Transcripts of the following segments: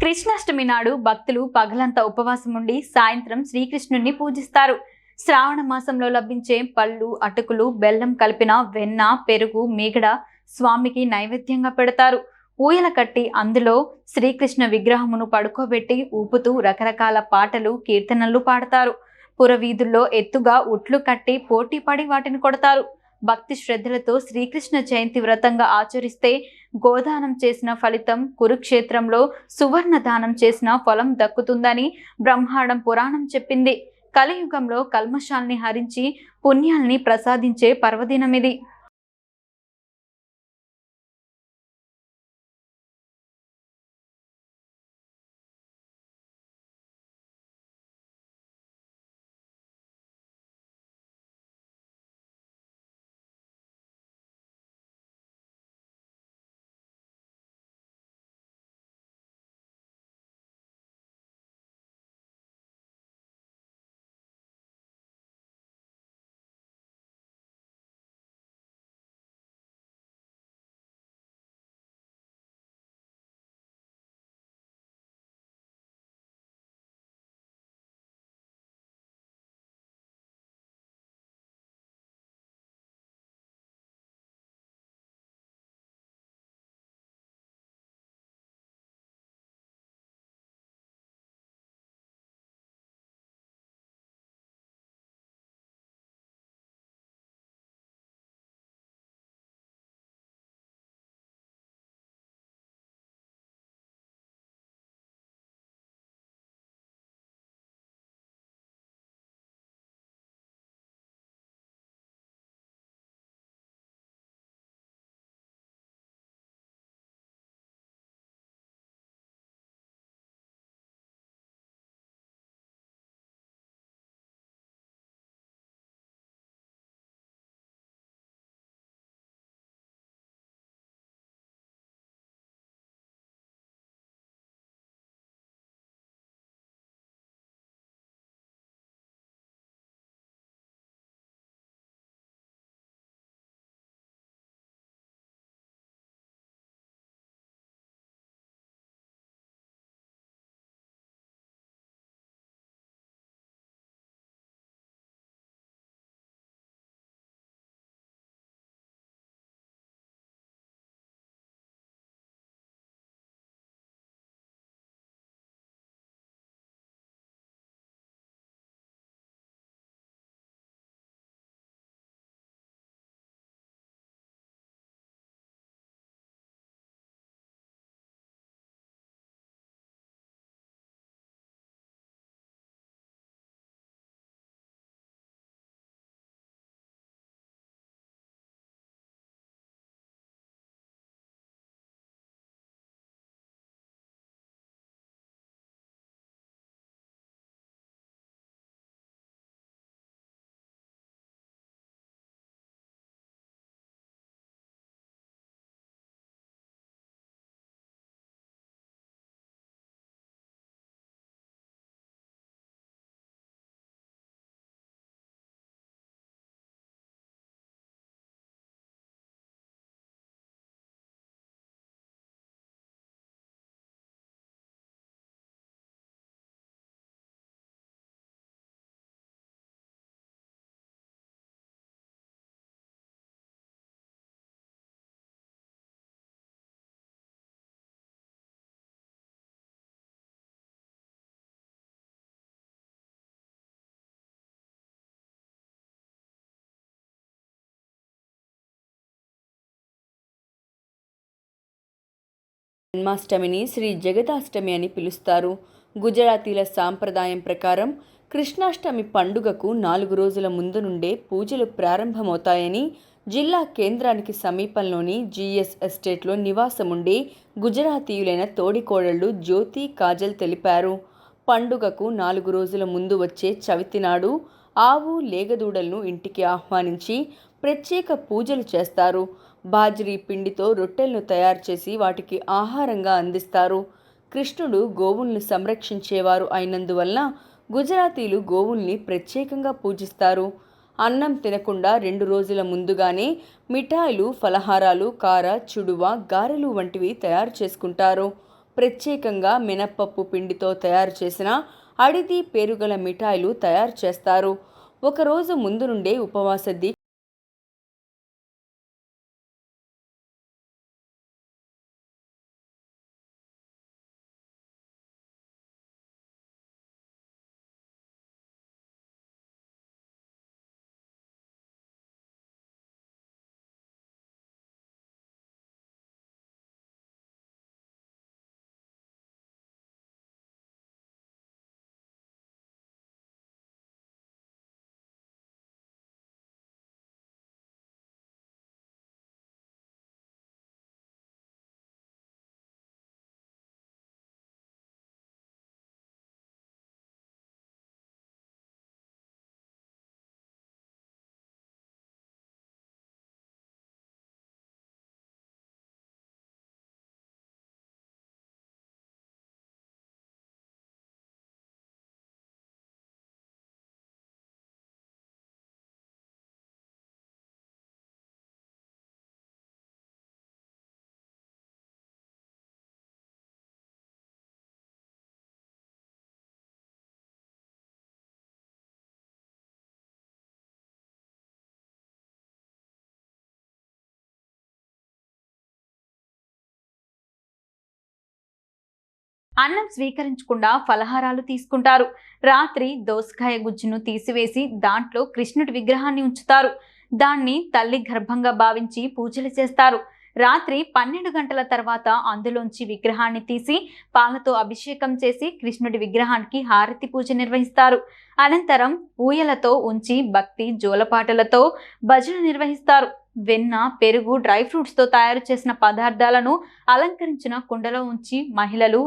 కృష్ణాష్టమి నాడు భక్తులు పగలంతా ఉపవాసం ఉండి సాయంత్రం శ్రీకృష్ణుని పూజిస్తారు. శ్రావణ మాసంలో లభించే పళ్ళు, అటుకులు, బెల్లం కలిపిన వెన్న, పెరుగు, మీగడ స్వామికి నైవేద్యంగా పెడతారు. ఊయల కట్టి అందులో శ్రీకృష్ణ విగ్రహమును పడుకోబెట్టి ఊపుతూ రకరకాల పాటలు, కీర్తనలు పాడతారు. పురవీధుల్లో ఎత్తుగా ఉట్లు కట్టి పోటీ పడి వాటిని కొడతారు. భక్తి శ్రద్ధలతో శ్రీకృష్ణ జయంతి వ్రతంగా ఆచరిస్తే గోదానం చేసిన ఫలితం, కురుక్షేత్రంలో సువర్ణ దానం చేసిన ఫలం దక్కుతుందని బ్రహ్మాండం పురాణం చెప్పింది. కలియుగంలో కల్మషాల్ని హరించి పుణ్యాల్ని ప్రసాదించే పర్వదినమిది. జన్మాష్టమిని శ్రీ జగదాష్టమి అని పిలుస్తారు. గుజరాతీల సాంప్రదాయం ప్రకారం కృష్ణాష్టమి పండుగకు 4 రోజుల ముందు నుండే పూజలు ప్రారంభమవుతాయని జిల్లా కేంద్రానికి సమీపంలోని జీఎస్ ఎస్టేట్లో నివాసముండే గుజరాతీయులైన తోడికోడళ్లు జ్యోతి, కాజల్ తెలిపారు. పండుగకు 4 రోజుల ముందు వచ్చే చవితి నాడు ఆవు, లేగదూడలను ఇంటికి ఆహ్వానించి ప్రత్యేక పూజలు చేస్తారు. బాజ్రీ పిండితో రొట్టెలను తయారు చేసి వాటికి ఆహారంగా అందిస్తారు. కృష్ణుడు గోవుల్ని సంరక్షించేవారు అయినందువలన గుజరాతీలు గోవుల్ని ప్రత్యేకంగా పూజిస్తారు. అన్నం తినకుండా 2 రోజుల ముందుగానే మిఠాయిలు, ఫలహారాలు, కార, చుడువ, గారెలు వంటివి తయారు చేసుకుంటారు. ప్రత్యేకంగా మినప్పప్పు పిండితో తయారు చేసిన అడిది పేరుగల మిఠాయిలు తయారు చేస్తారు. ఒకరోజు ముందు నుండే ఉపవాస దీక్ష అన్నం స్వీకరించకుండా ఫలహారాలు తీసుకుంటారు. రాత్రి దోసకాయ గుజ్జును తీసివేసి దాంట్లో కృష్ణుడి విగ్రహాన్ని ఉంచుతారు. దాన్ని తల్లి గర్భంగా భావించి పూజలు చేస్తారు. రాత్రి 12 గంటల తర్వాత అందులోంచి విగ్రహాన్ని తీసి పాలతో అభిషేకం చేసి కృష్ణుడి విగ్రహానికి హారతి పూజ నిర్వహిస్తారు. అనంతరం ఊయలతో ఉంచి భక్తి జోలపాటలతో భజన నిర్వహిస్తారు. వెన్న, పెరుగు, డ్రై ఫ్రూట్స్తో తయారు చేసిన పదార్థాలను అలంకరించిన కుండలో ఉంచి మహిళలు,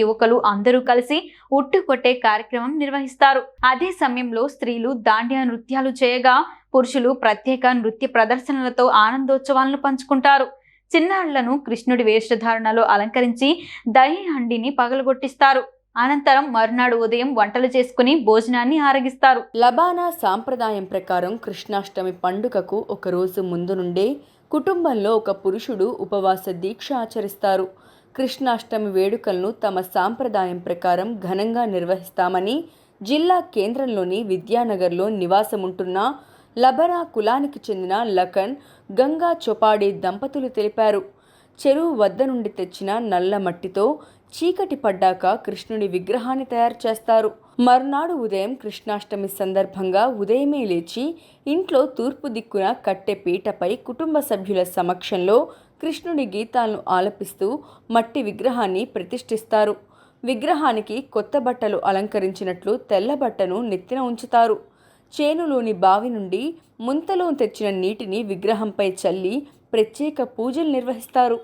యువకులు అందరూ కలిసి ఉట్టు కొట్టే కార్యక్రమం నిర్వహిస్తారు. అదే సమయంలో స్త్రీలు దాండియా నృత్యాలు చేయగా పురుషులు ప్రత్యేక నృత్య ప్రదర్శనలతో ఆనందోత్సవాలను పంచుకుంటారు. చిన్నారులను కృష్ణుడి వేషధారణలో అలంకరించి దహి హండిని పగలగొట్టిస్తారు. అనంతరం మరునాడు ఉదయం వంటలు చేసుకుని భోజనాన్ని ఆరగిస్తారు. లబానా సాంప్రదాయం ప్రకారం కృష్ణాష్టమి పండుగకు ఒకరోజు ముందు నుండే కుటుంబంలో ఒక పురుషుడు ఉపవాస దీక్ష ఆచరిస్తారు. కృష్ణాష్టమి వేడుకలను తమ సాంప్రదాయం ప్రకారం ఘనంగా నిర్వహిస్తామని జిల్లా కేంద్రంలోని విద్యానగర్లో నివాసముంటున్న లబనా కులానికి చెందిన లఖన్, గంగా చొపాడే దంపతులు తెలిపారు. చెరువు వద్ద నుండి తెచ్చిన నల్ల మట్టితో చీకటి పడ్డాక కృష్ణుడి విగ్రహాన్ని తయారు చేస్తారు. మరునాడు ఉదయం కృష్ణాష్టమి సందర్భంగా ఉదయమే లేచి ఇంట్లో తూర్పు దిక్కున కట్టె పీటపై కుటుంబ సభ్యుల సమక్షంలో కృష్ణుడి గీతాలను ఆలపిస్తూ మట్టి విగ్రహాన్ని ప్రతిష్ఠిస్తారు. విగ్రహానికి కొత్త బట్టలు అలంకరించినట్లు తెల్ల బట్టను నెత్తిన ఉంచుతారు. చేనులోని బావి నుండి ముంతలో తెచ్చిన నీటిని విగ్రహంపై చల్లి ప్రత్యేక పూజలు నిర్వహిస్తారు.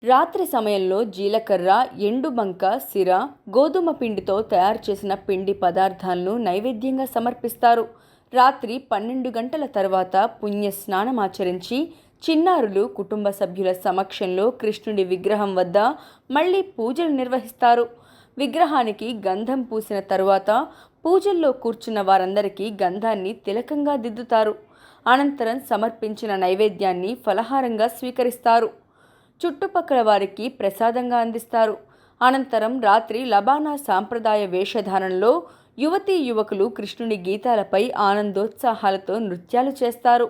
రాత్రి సమయంలో జీలకర్ర, ఎండుబంక, సిర, గోధుమ పిండితో తయారు చేసిన పిండి పదార్థాలను నైవేద్యంగా సమర్పిస్తారు. రాత్రి 12 గంటల తర్వాత పుణ్య స్నానమాచరించి చిన్నారులు కుటుంబ సభ్యుల సమక్షంలో కృష్ణుడి విగ్రహం వద్ద మళ్ళీ పూజలు నిర్వహిస్తారు. విగ్రహానికి గంధం పూసిన తరువాత పూజల్లో కూర్చున్న వారందరికీ గంధాన్ని తిలకంగా దిద్దుతారు. అనంతరం సమర్పించిన నైవేద్యాన్ని ఫలహారంగా స్వీకరిస్తారు. చుట్టుపక్కల వారికి ప్రసాదంగా అందిస్తారు. అనంతరం రాత్రి లబానా సాంప్రదాయ వేషధారణలో యువతీ యువకులు కృష్ణుని గీతాలపై ఆనందోత్సాహాలతో నృత్యాలు చేస్తారు.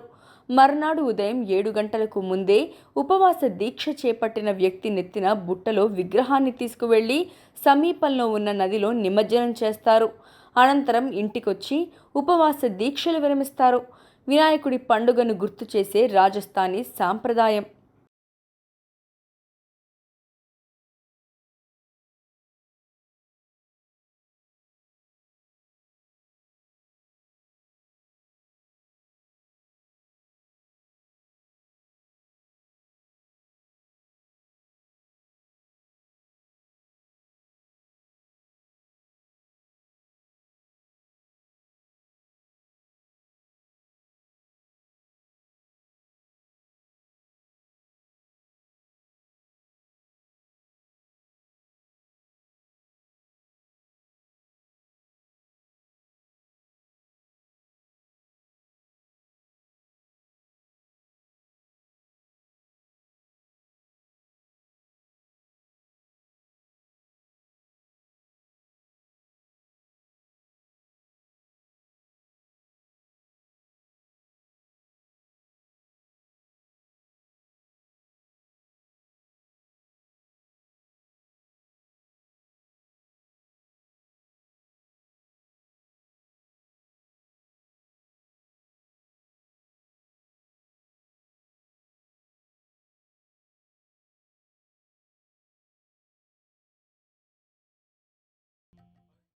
మర్నాడు ఉదయం 7 గంటలకు ముందే ఉపవాస దీక్ష చేపట్టిన వ్యక్తి నెత్తిన బుట్టలో విగ్రహాన్ని తీసుకువెళ్లి సమీపంలో ఉన్న నదిలో నిమజ్జనం చేస్తారు. అనంతరం ఇంటికొచ్చి ఉపవాస దీక్షలు విరమిస్తారు. వినాయకుడి పండుగను గుర్తు చేసే రాజస్థానీ సాంప్రదాయం.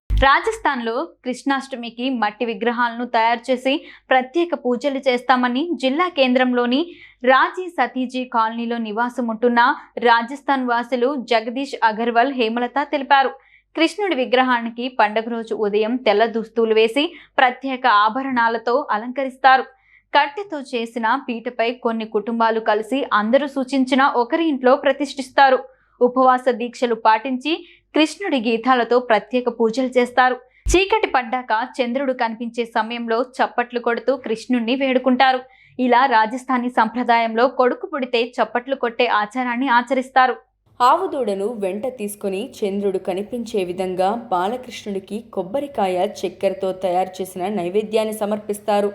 రాజస్థాన్లో కృష్ణాష్టమికి మట్టి విగ్రహాలను తయారు చేసి ప్రత్యేక పూజలు చేస్తామని జిల్లా కేంద్రంలోని రాజీ సతీజీ కాలనీలో నివాసం ఉంటున్న రాజస్థాన్ వాసులు జగదీష్ అగర్వాల్, హేమలత తెలిపారు. కృష్ణుడి విగ్రహానికి పండుగ రోజు ఉదయం తెల్ల దుస్తులు వేసి ప్రత్యేక ఆభరణాలతో అలంకరిస్తారు. కట్టెతో చేసిన పీటపై కొన్ని కుటుంబాలు కలిసి అందరూ సూచించిన ఒకరి ఇంట్లో ప్రతిష్ఠిస్తారు. ఉపవాస దీక్షలు పాటించి కృష్ణుడి గీతాలతో ప్రత్యేక పూజలు చేస్తారు. చీకటి పడ్డాక చంద్రుడు కనిపించే సమయంలో చప్పట్లు కొడుతూ కృష్ణుణ్ణి వేడుకుంటారు. ఇలా రాజస్థానీ సంప్రదాయంలో కొడుకు పుడితే చప్పట్లు కొట్టే ఆచారాన్ని ఆచరిస్తారు. ఆవుదూడను వెంట తీసుకుని చంద్రుడు కనిపించే విధంగా బాలకృష్ణుడికి కొబ్బరికాయ, చక్కెరతో తయారు చేసిన నైవేద్యాన్ని సమర్పిస్తారు.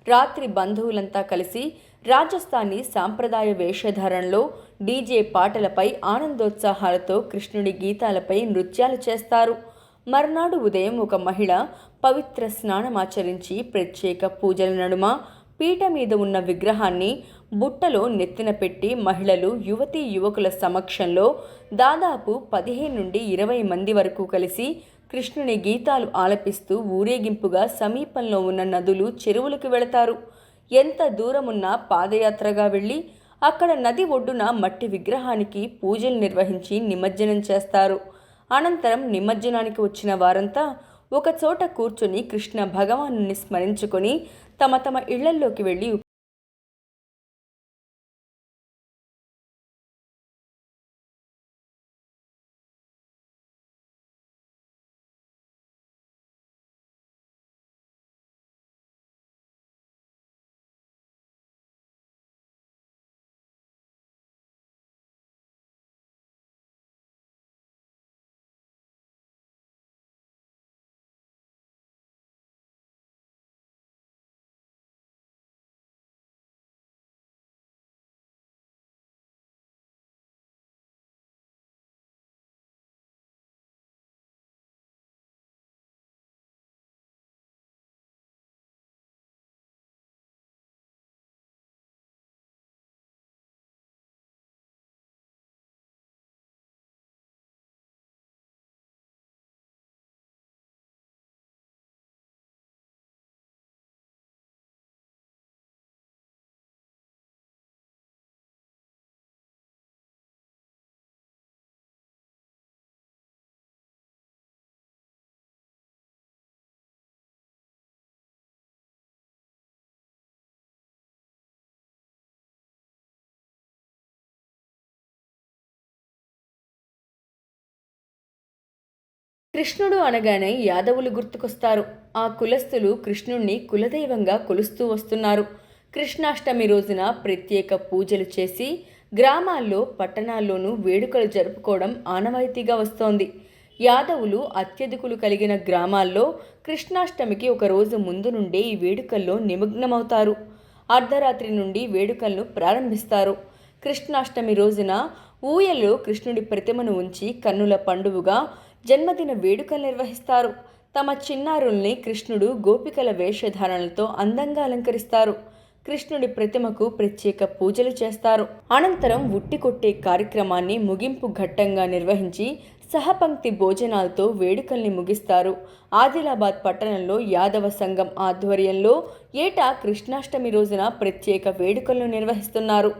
రాత్రి బంధువులంతా కలిసి రాజస్థానీ సాంప్రదాయ వేషధారణలో డీజే పాటలపై ఆనందోత్సాహాలతో కృష్ణుడి గీతాలపై నృత్యాలు చేస్తారు. మర్నాడు ఉదయం ఒక మహిళ పవిత్ర స్నానమాచరించి ప్రత్యేక పూజల నడుమ పీట మీద ఉన్న విగ్రహాన్ని బుట్టలో నెత్తిన పెట్టి మహిళలు, యువతీ యువకుల సమక్షంలో దాదాపు 15 నుండి 20 మంది వరకు కలిసి కృష్ణుని గీతాలు ఆలపిస్తూ ఊరేగింపుగా సమీపంలో ఉన్న నదులు, చెరువులకు వెళతారు. ఎంత దూరమున్నా పాదయాత్రగా వెళ్ళి అక్కడ నది ఒడ్డున మట్టి విగ్రహానికి పూజలు నిర్వహించి నిమజ్జనం చేస్తారు. అనంతరం నిమజ్జనానికి వచ్చిన వారంతా ఒక చోట కూర్చొని కృష్ణ భగవానుని స్మరించుకొని తమ తమ ఇళ్లల్లోకి వెళ్ళి కృష్ణుడు అనగానే యాదవులు గుర్తుకొస్తారు. ఆ కులస్తులు కృష్ణుణ్ణి కులదైవంగా కొలుస్తూ వస్తున్నారు. కృష్ణాష్టమి రోజున ప్రత్యేక పూజలు చేసి గ్రామాల్లో పట్టణాల్లోనూ వేడుకలు జరుపుకోవడం ఆనవాయితీగా వస్తోంది. యాదవులు అత్యధికులు కలిగిన గ్రామాల్లో కృష్ణాష్టమికి ఒక రోజు ముందు నుండే ఈ వేడుకల్లో నిమగ్నమవుతారు. అర్ధరాత్రి నుండి వేడుకలను ప్రారంభిస్తారు. కృష్ణాష్టమి రోజున ఊయల్లో కృష్ణుడి ప్రతిమను ఉంచి కన్నుల పండుగగా జన్మదిన వేడుకలు నిర్వహిస్తారు. తమ చిన్నారుల్ని కృష్ణుడు గోపికల వేషధారణలతో అందంగా అలంకరిస్తారు. కృష్ణుడి ప్రతిమకు ప్రత్యేక పూజలు చేస్తారు. అనంతరం ఉట్టి కొట్టే కార్యక్రమాన్ని ముగింపు ఘట్టంగా నిర్వహించి సహపంక్తి భోజనాలతో వేడుకల్ని ముగిస్తారు. ఆదిలాబాద్ పట్టణంలో యాదవ సంఘం ఆధ్వర్యంలో ఏటా కృష్ణాష్టమి రోజున ప్రత్యేక వేడుకలను నిర్వహిస్తున్నారు.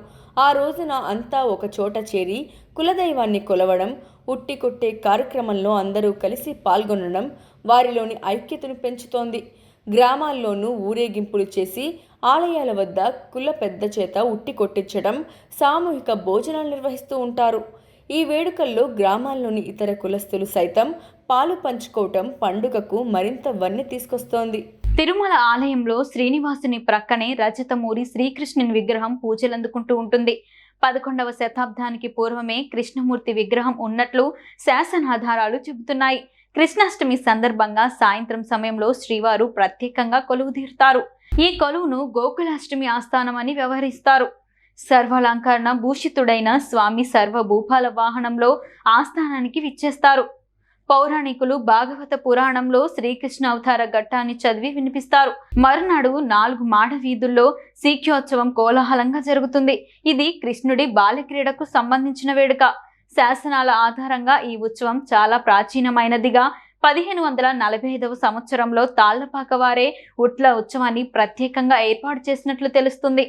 ఆ రోజున అంతా ఒక చోట చేరి కులదైవాన్ని కొలవడం, ఉట్టి కొట్టే కార్యక్రమంలో అందరూ కలిసి పాల్గొనడం వారిలోని ఐక్యతను పెంచుతోంది. గ్రామాల్లోనూ ఊరేగింపులు చేసి ఆలయాల వద్ద కుల పెద్ద చేత ఉట్టి కొట్టించడం, సామూహిక భోజనాలు నిర్వహిస్తూ ఉంటారు. ఈ వేడుకల్లో గ్రామాల్లోని ఇతర కులస్తులు సైతం పాలు పంచుకోవటం పండుగకు మరింత వన్నె తీసుకొస్తోంది. తిరుమల ఆలయంలో శ్రీనివాసుని ప్రక్కనే రజతమూరి శ్రీకృష్ణుని విగ్రహం పూజలందుకుంటూ ఉంటుంది. 11వ శతాబ్దానికి పూర్వమే కృష్ణమూర్తి విగ్రహం ఉన్నట్లు శాసనాధారాలు చెబుతున్నాయి. కృష్ణాష్టమి సందర్భంగా సాయంత్రం సమయంలో శ్రీవారు ప్రత్యేకంగా కొలువుదీరుతారు. ఈ కొలువును గోకులాష్టమి ఆస్థానం అని వ్యవహరిస్తారు. సర్వాలంకరణ భూషితుడైన స్వామి సర్వభూపాల వాహనంలో ఆస్థానానికి విచ్చేస్తారు. పౌరాణికులు భాగవత పురాణంలో శ్రీకృష్ణ అవతార ఘట్టాన్ని చదివి వినిపిస్తారు. మరునాడు 4 మాడ వీధుల్లో శీఖ్యోత్సవం కోలాహలంగా జరుగుతుంది. ఇది కృష్ణుడి బాల్యక్రీడకు సంబంధించిన వేడుక. శాసనాల ఆధారంగా ఈ ఉత్సవం చాలా ప్రాచీనమైనదిగా 1545వ సంవత్సరంలో తాళ్లపాక వారే ఉట్ల ఉత్సవాన్ని ప్రత్యేకంగా ఏర్పాటు చేసినట్లు తెలుస్తుంది.